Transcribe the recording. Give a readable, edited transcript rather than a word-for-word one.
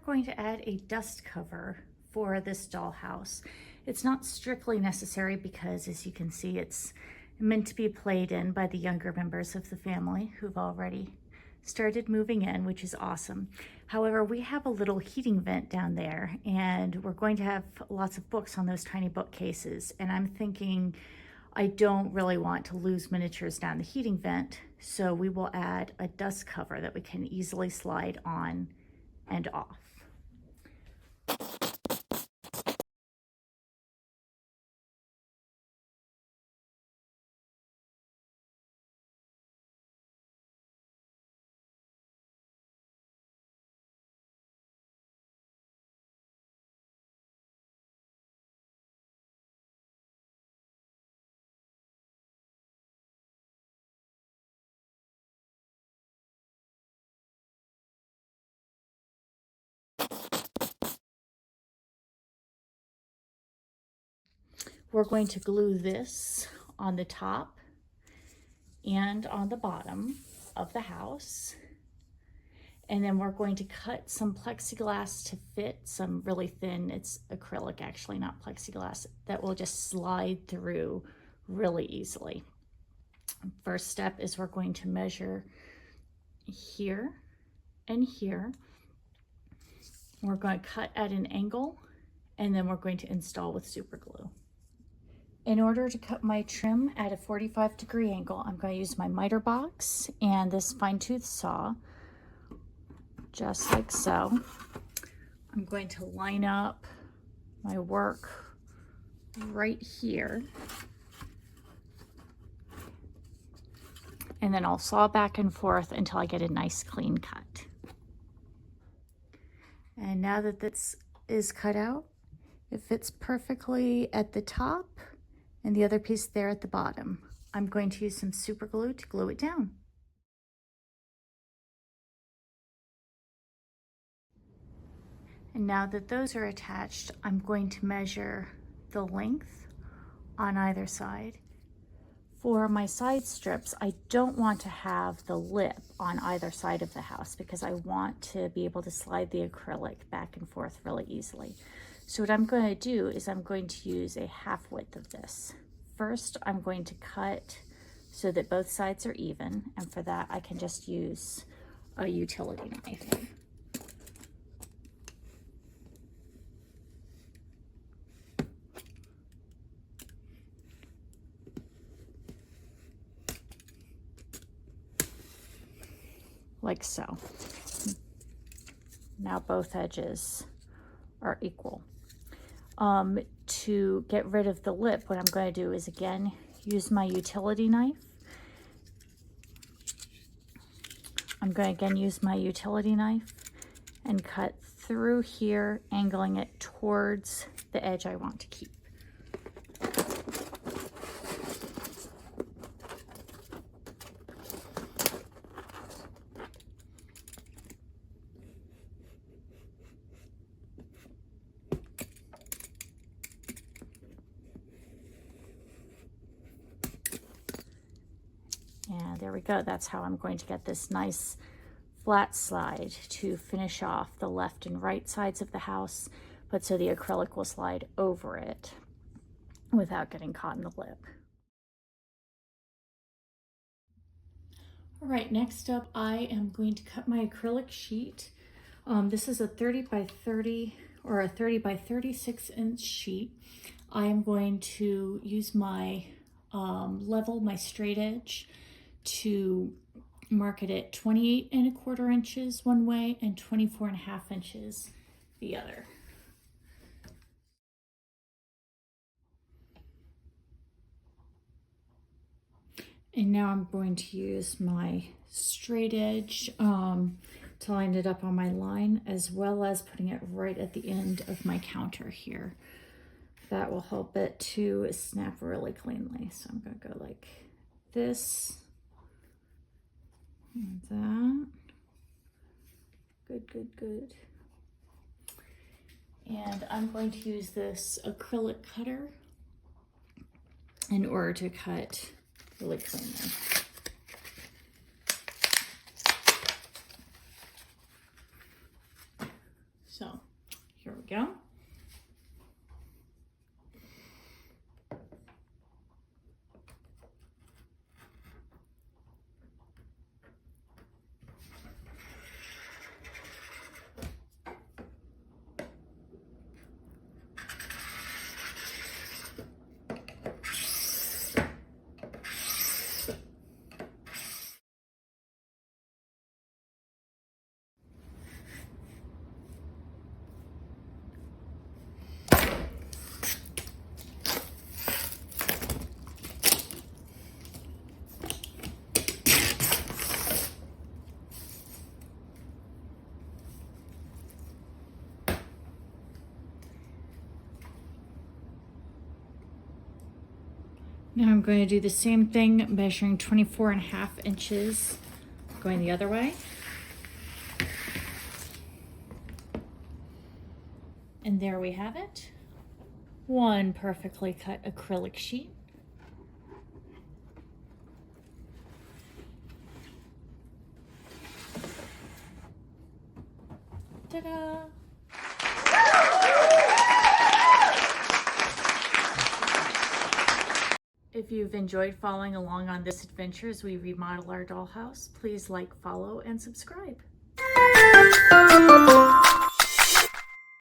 going to add a dust cover for this dollhouse. It's not strictly necessary because, as you can see, it's meant to be played in by the younger members of the family who've already started moving in, which is awesome. However, we have a little heating vent down there, and we're going to have lots of books on those tiny bookcases. And I'm thinking I don't really want to lose miniatures down the heating vent, so we will add a dust cover that we can easily slide on and off. We're going to glue this on the top and on the bottom of the house. And then we're going to cut some plexiglass to fit, some really thin, it's acrylic actually, not plexiglass, that will just slide through really easily. First step is we're going to measure here and here. We're going to cut at an angle, and then we're going to install with super glue. In order to cut my trim at a 45-degree angle, I'm going to use my miter box and this fine-tooth saw, just like so. I'm going to line up my work right here, and then I'll saw back and forth until I get a nice clean cut. And now that this is cut out, it fits perfectly at the top and the other piece there at the bottom. I'm going to use some super glue to glue it down. And now that those are attached, I'm going to measure the length on either side. For my side strips, I don't want to have the lip on either side of the house because I want to be able to slide the acrylic back and forth really easily. So what I'm going to do is I'm going to use a half width of this. First, I'm going to cut so that both sides are even, and for that I can just use a utility knife. Like so. Now both edges are equal. To get rid of the lip, what I'm going to do is again use my utility knife. I'm going to again use my utility knife and cut through here, angling it towards the edge I want to keep. And there we go. That's how I'm going to get this nice flat slide to finish off the left and right sides of the house, but so the acrylic will slide over it without getting caught in the lip. All right, next up, I am going to cut my acrylic sheet. This is a 30 by 30 or a 30 by 36 inch sheet. I am going to use my level, my straight edge, to mark it at 28¼ inches one way and 24½ inches the other. And now I'm going to use my straight edge to line it up on my line, as well as putting it right at the end of my counter here. That will help it to snap really cleanly. So I'm going to go like this and that. Good, good, good. And I'm going to use this acrylic cutter in order to cut really cleanly. So Now I'm going to do the same thing, measuring 24.5 inches, going the other way. And there we have it. One perfectly cut acrylic sheet. Ta-da! If you've enjoyed following along on this adventure as we remodel our dollhouse, please like, follow, and subscribe.